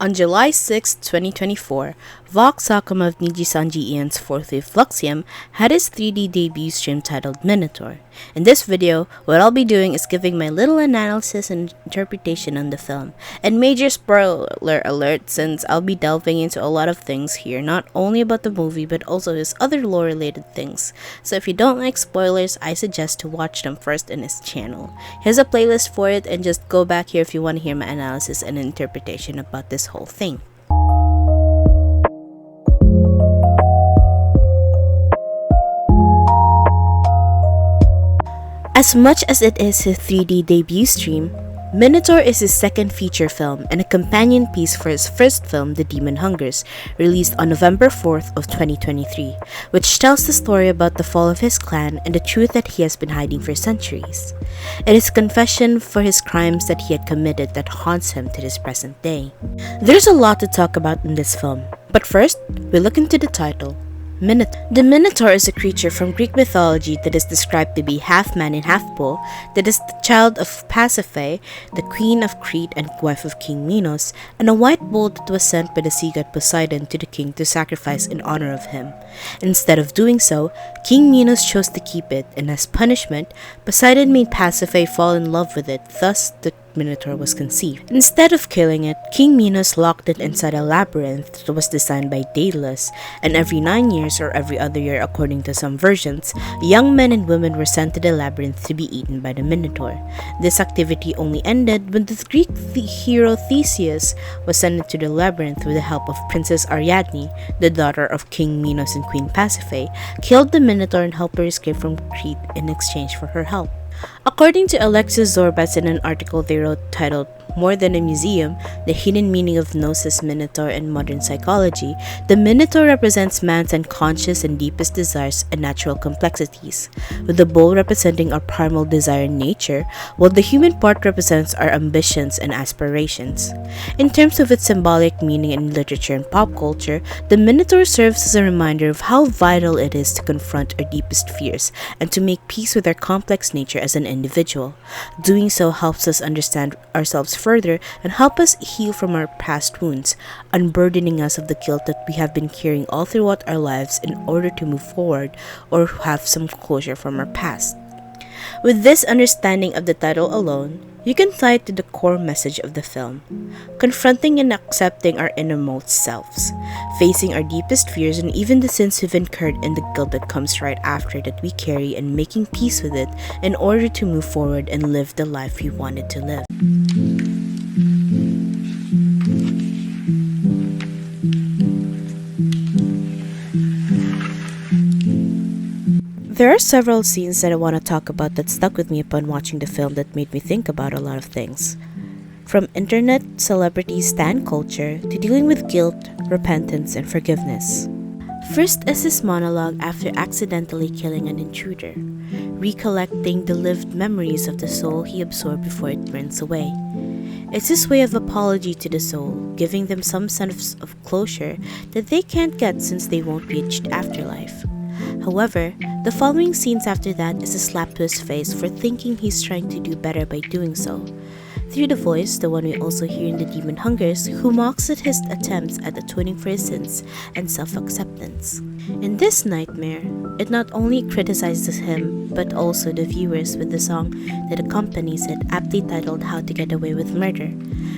On July 6, 2024, Vox Akuma of Niji-sanji Ian's fourth wave Fluxium had his 3D debut stream titled Minotaur. In this video, what I'll be doing is giving my little analysis and interpretation on the film. And major spoiler alert, since I'll be delving into a lot of things here, not only about the movie but also his other lore related things. So if you don't like spoilers, I suggest to watch them first in his channel. Here's a playlist for it, and just go back here if you want to hear my analysis and interpretation about this whole thing. As much as it is his 3D debut stream, Minotaur is his second feature film and a companion piece for his first film, The Demon Hungers, released on November 4th of 2023, which tells the story about the fall of his clan and the truth that he has been hiding for centuries. It is a confession for his crimes that he had committed that haunts him to this present day. There's a lot to talk about in this film, but first, we look into the title. Minotaur. The Minotaur is a creature from Greek mythology that is described to be half man and half bull, that is the child of Pasiphae, the queen of Crete and wife of King Minos, and a white bull that was sent by the sea god Poseidon to the king to sacrifice in honor of him. Instead of doing so, King Minos chose to keep it, and as punishment, Poseidon made Pasiphae fall in love with it, thus the Minotaur was conceived. Instead of killing it, King Minos locked it inside a labyrinth that was designed by Daedalus, and every 9 years or every other year according to some versions, young men and women were sent to the labyrinth to be eaten by the Minotaur. This activity only ended when the Greek hero Theseus was sent into the labyrinth with the help of Princess Ariadne, the daughter of King Minos and Queen Pasiphae, killed the Minotaur and helped her escape from Crete in exchange for her help. According to Alexis Zorbas in an article they wrote titled More Than a Museum, The Hidden Meaning of Gnosis, Minotaur, and Modern Psychology, the Minotaur represents man's unconscious and deepest desires and natural complexities, with the bull representing our primal desire and nature, while the human part represents our ambitions and aspirations. In terms of its symbolic meaning in literature and pop culture, the Minotaur serves as a reminder of how vital it is to confront our deepest fears and to make peace with our complex nature as an individual. Doing so helps us understand ourselves further and help us heal from our past wounds, unburdening us of the guilt that we have been carrying all throughout our lives in order to move forward or have some closure from our past. With this understanding of the title alone, you can tie it to the core message of the film, confronting and accepting our innermost selves, facing our deepest fears and even the sins we've incurred and the guilt that comes right after that we carry, and making peace with it in order to move forward and live the life we wanted to live. There are several scenes that I want to talk about that stuck with me upon watching the film that made me think about a lot of things. From internet, celebrity stan culture, to dealing with guilt, repentance, and forgiveness. First is his monologue after accidentally killing an intruder, recollecting the lived memories of the soul he absorbed before it burns away. It's his way of apology to the soul, giving them some sense of closure that they can't get since they won't reach the afterlife. However, the following scenes after that is a slap to his face for thinking he's trying to do better by doing so. Through the voice, the one we also hear in The Demon Hungers, who mocks at his attempts at atoning for his sins and self-acceptance. In this nightmare, it not only criticizes him, but also the viewers with the song that accompanies it, aptly titled How to Get Away with Murder.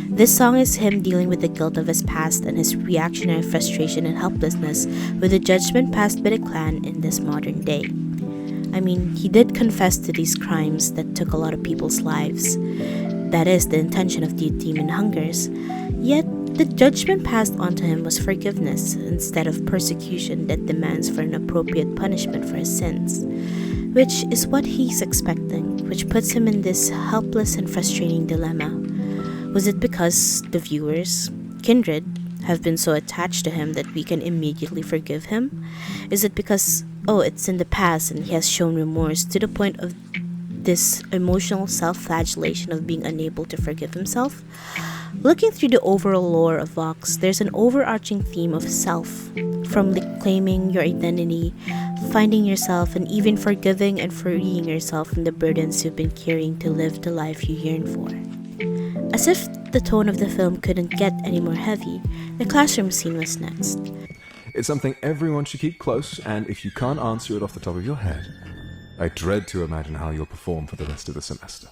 This song is him dealing with the guilt of his past and his reactionary frustration and helplessness with the judgment passed by the clan in this modern day. I mean, he did confess to these crimes that took a lot of people's lives. That is the intention of the Demon Hungers. Yet, the judgment passed onto him was forgiveness instead of persecution that demands for an appropriate punishment for his sins, which is what he's expecting, which puts him in this helpless and frustrating dilemma. Was it because the viewers, kindred, have been so attached to him that we can immediately forgive him? Is it because, it's in the past and he has shown remorse to the point of this emotional self-flagellation of being unable to forgive himself? Looking through the overall lore of Vox, there's an overarching theme of self, from claiming your identity, finding yourself, and even forgiving and freeing yourself from the burdens you've been carrying to live the life you yearn for. As if the tone of the film couldn't get any more heavy, the classroom scene was next. It's something everyone should keep close, and if you can't answer it off the top of your head, I dread to imagine how you'll perform for the rest of the semester.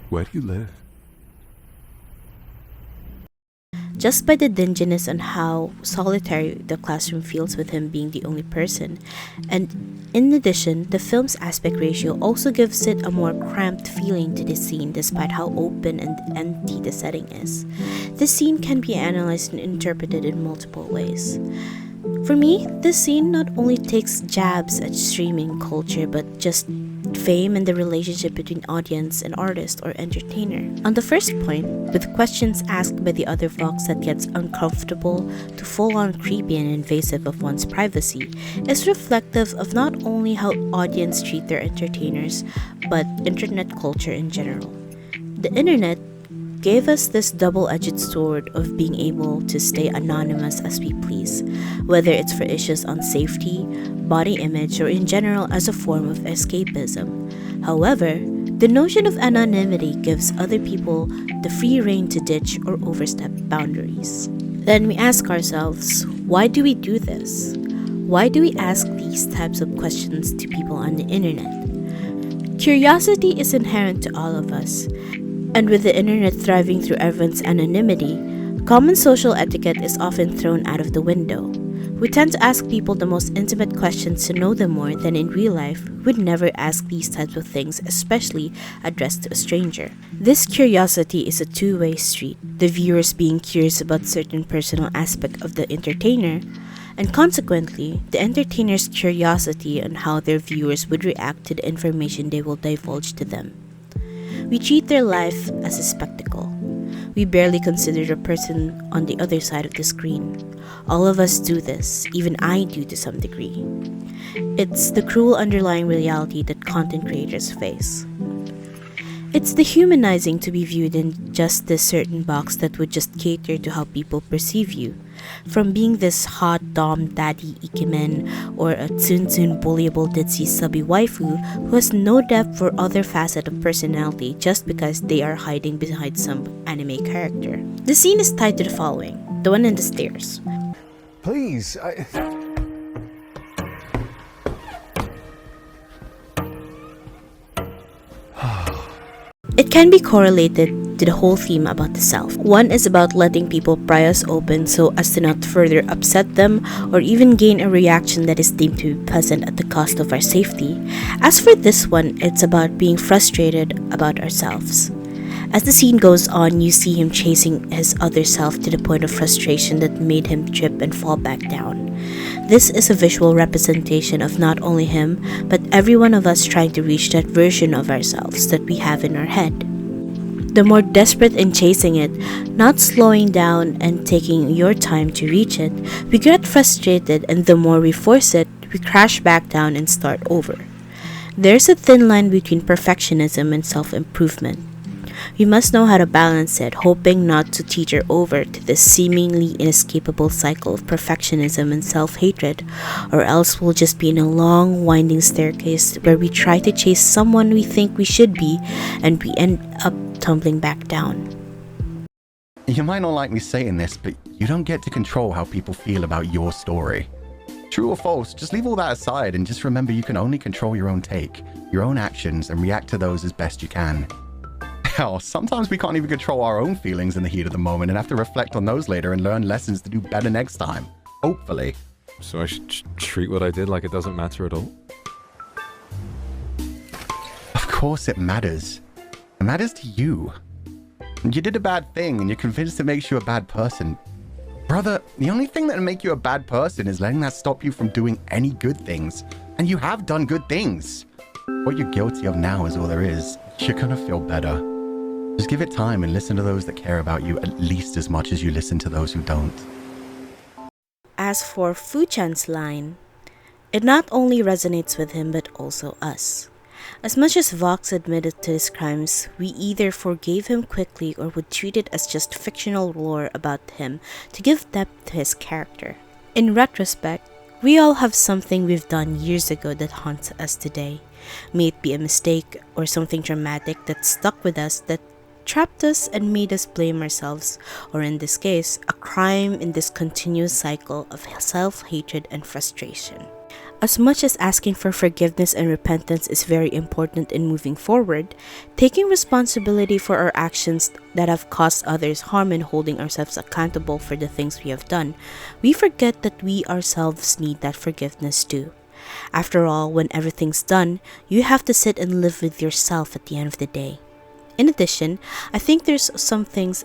Where do you live? Just by the dinginess and how solitary the classroom feels with him being the only person. And in addition, the film's aspect ratio also gives it a more cramped feeling to the scene despite how open and empty the setting is. This scene can be analyzed and interpreted in multiple ways. For me, this scene not only takes jabs at streaming culture but just fame and the relationship between audience and artist or entertainer. On the first point, with questions asked by the other Vox that gets uncomfortable to full-on creepy and invasive of one's privacy, is reflective of not only how audience treat their entertainers, but internet culture in general. The internet gave us this double-edged sword of being able to stay anonymous as we please, whether it's for issues on safety, body image, or in general as a form of escapism. However, the notion of anonymity gives other people the free rein to ditch or overstep boundaries. Then we ask ourselves, why do we do this? Why do we ask these types of questions to people on the internet? Curiosity is inherent to all of us. And with the internet thriving through everyone's anonymity, common social etiquette is often thrown out of the window. We tend to ask people the most intimate questions to know them more than in real life. We'd never ask these types of things, especially addressed to a stranger. This curiosity is a two-way street, the viewers being curious about certain personal aspect of the entertainer, and consequently, the entertainer's curiosity on how their viewers would react to the information they will divulge to them. We treat their life as a spectacle. We barely consider the person on the other side of the screen. All of us do this, even I do to some degree. It's the cruel underlying reality that content creators face. It's dehumanizing to be viewed in just this certain box that would just cater to how people perceive you. From being this hot dom daddy ikemen or a tsun bullyable ditzy subby waifu who has no depth or other facet of personality just because they are hiding behind some anime character. The scene is tied to the following, the one in the stairs. Please, It can be correlated to the whole theme about the self. One is about letting people pry us open so as to not further upset them or even gain a reaction that is deemed to be pleasant at the cost of our safety. As for this one, it's about being frustrated about ourselves. As the scene goes on, you see him chasing his other self to the point of frustration that made him trip and fall back down. This is a visual representation of not only him, but every one of us trying to reach that version of ourselves that we have in our head. The more desperate in chasing it, not slowing down and taking your time to reach it, we get frustrated, and the more we force it, we crash back down and start over. There's a thin line between perfectionism and self-improvement. We must know how to balance it, hoping not to teeter over to this seemingly inescapable cycle of perfectionism and self-hatred, or else we'll just be in a long, winding staircase where we try to chase someone we think we should be, and we end up tumbling back down. You might not like me saying this, but you don't get to control how people feel about your story. True or false, just leave all that aside and just remember you can only control your own take, your own actions, and react to those as best you can. Hell, sometimes we can't even control our own feelings in the heat of the moment and have to reflect on those later and learn lessons to do better next time. Hopefully. so I should treat what I did like it doesn't matter at all? Of course it matters. It matters to you. You did a bad thing and you're convinced it makes you a bad person. Brother, the only thing that'll make you a bad person is letting that stop you from doing any good things. And you have done good things. What you're guilty of now is all there is. You're gonna feel better. Just give it time and listen to those that care about you at least as much as you listen to those who don't. As for Fu-chan's line, it not only resonates with him but also us. As much as Vox admitted to his crimes, we either forgave him quickly or would treat it as just fictional lore about him to give depth to his character. In retrospect, we all have something we've done years ago that haunts us today. May it be a mistake or something dramatic that stuck with us, that trapped us and made us blame ourselves, or in this case, a crime in this continuous cycle of self-hatred and frustration. As much as asking for forgiveness and repentance is very important in moving forward, taking responsibility for our actions that have caused others harm and holding ourselves accountable for the things we have done, we forget that we ourselves need that forgiveness too. After all, when everything's done, you have to sit and live with yourself at the end of the day. In addition, I think there's some things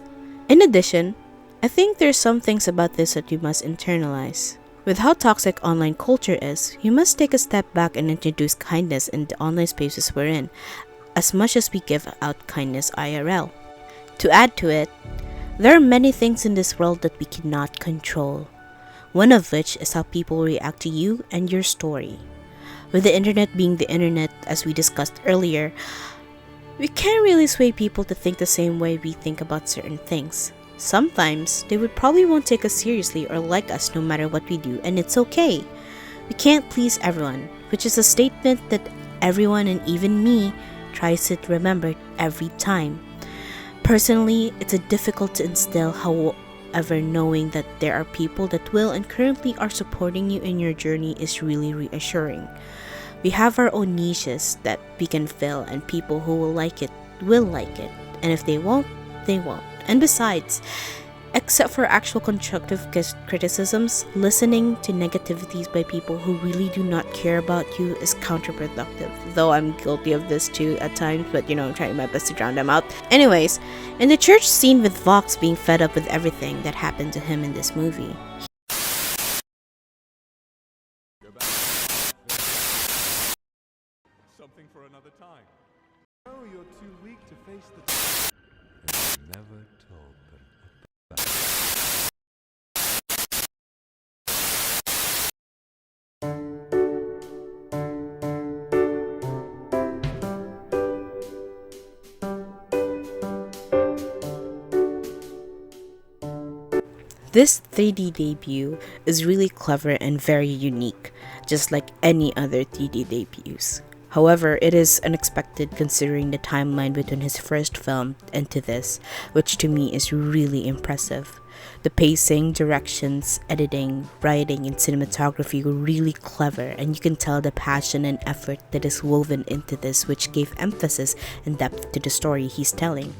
about this that you must internalize. With how toxic online culture is, you must take a step back and introduce kindness in the online spaces we're in, as much as we give out kindness IRL. To add to it, there are many things in this world that we cannot control, one of which is how people react to you and your story. With the internet being the internet, as we discussed earlier, we can't really sway people to think the same way we think about certain things. Sometimes, they would probably won't take us seriously or like us no matter what we do, and it's okay. We can't please everyone, which is a statement that everyone and even me tries to remember every time. Personally, it's difficult to instill, however, knowing that there are people that will and currently are supporting you in your journey is really reassuring. We have our own niches that we can fill, and people who will like it, and if they won't, they won't. And besides, except for actual constructive criticisms, listening to negativities by people who really do not care about you is counterproductive. Though I'm guilty of this too at times, but I'm trying my best to drown them out. Anyways, in the church scene with Vox being fed up with everything that happened to him in this movie, Something for another time. No, you're too weak to face the... And never told them about... this 3D debut is really clever and very unique, just like any other 3D debuts. However, it is unexpected considering the timeline between his first film and to this, which to me is really impressive. The pacing, directions, editing, writing, and cinematography were really clever, and you can tell the passion and effort that is woven into this, which gave emphasis and depth to the story he's telling.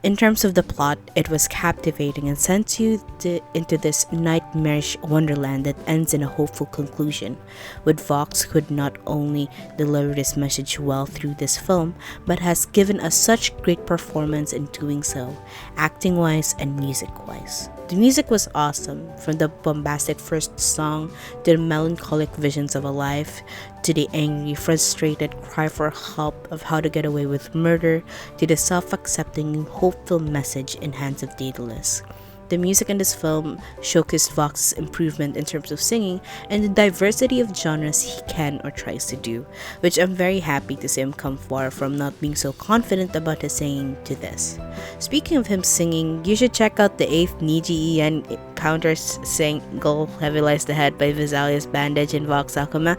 In terms of the plot, it was captivating and sends you into this nightmarish wonderland that ends in a hopeful conclusion, with Vox who had not only delivered his message well through this film, but has given us such great performance in doing so, acting-wise and music-wise. The music was awesome, from the bombastic first song to the melancholic visions of a life, to the angry, frustrated cry for help of how to get away with murder, to the self-accepting, hopeful message in Hands of Daedalus. The music in this film showcased Vox's improvement in terms of singing and the diversity of genres he can or tries to do, which I'm very happy to see him come far from not being so confident about his singing to this. Speaking of him singing, you should check out the 8th Niji Encounters single Heavy Lies the Head by Vizalia's Bandage and Vox Akuma.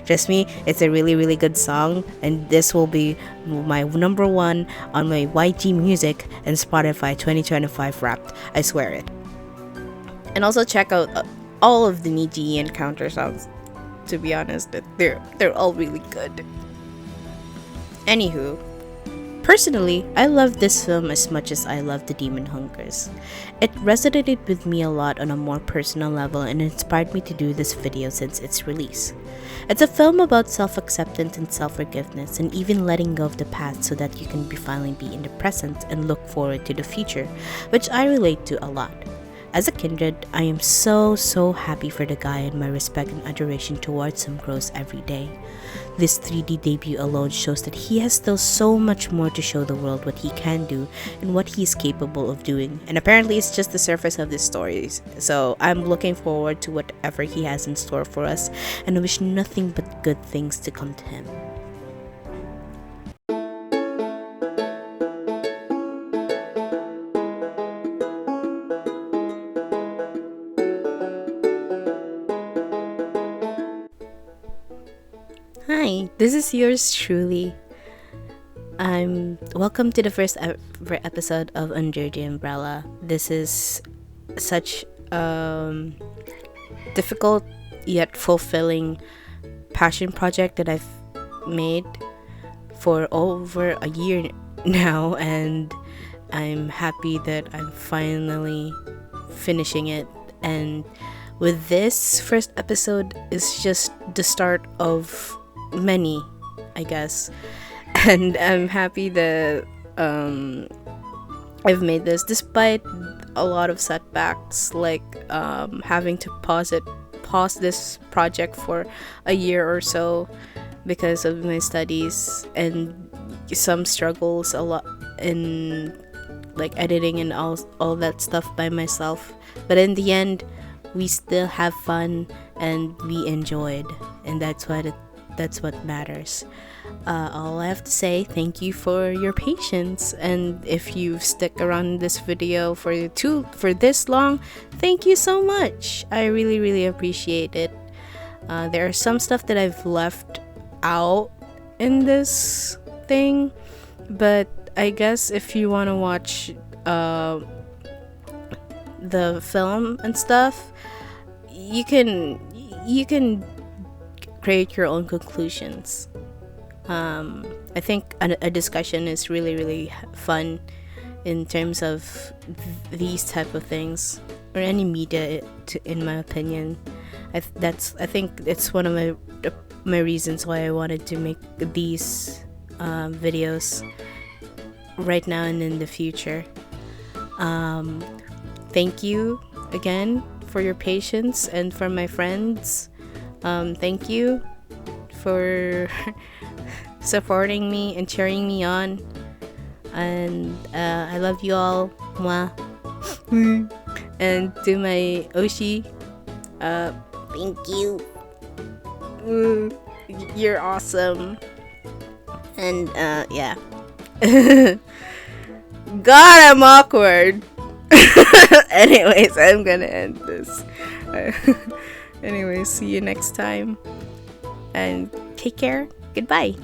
Trust me, it's a really, really good song, and this will be my number one on my YG Music and Spotify 2025 Wrapped. I swear it. And also check out all of the Niji Encounter songs. To be honest, they're all really good. Anywho, personally, I love this film as much as I love The Demon Hunters. It resonated with me a lot on a more personal level and inspired me to do this video since its release. It's a film about self-acceptance and self-forgiveness and even letting go of the past so that you can finally be in the present and look forward to the future, which I relate to a lot. As a kindred, I am so happy for the guy, and my respect and adoration towards him grows every day. This 3D debut alone shows that he has still so much more to show the world what he can do and what he is capable of doing, and apparently it's just the surface of his stories, so I'm looking forward to whatever he has in store for us, and I wish nothing but good things to come to him. This is yours truly. Welcome to the first ever episode of Under the Umbrella. This is such difficult yet fulfilling passion project that I've made for over a year now, and I'm happy that I'm finally finishing it. And with this first episode is just the start of many, I guess. And I'm happy that I've made this despite a lot of setbacks, like having to pause this project for a year or so because of my studies, and some struggles a lot in like editing and all that stuff by myself. But in the end, we still have fun and we enjoyed, and that's what matters. All I have to say, thank you for your patience, and if you've stuck around this video for this long, thank you so much. I really appreciate it. There are some stuff that I've left out in this thing, but I guess if you want to watch the film and stuff, you can create your own conclusions. I think a discussion is really fun in terms of these type of things, or any media, in my opinion. I think it's one of my reasons why I wanted to make these videos right now and in the future. Thank you again for your patience, and for my friends, thank you for supporting me and cheering me on, and I love you all. Mwah. And to my Oshi, thank you. You're awesome. And yeah. God, I'm awkward. Anyways, I'm gonna end this. Anyways, see you next time, and take care. Goodbye.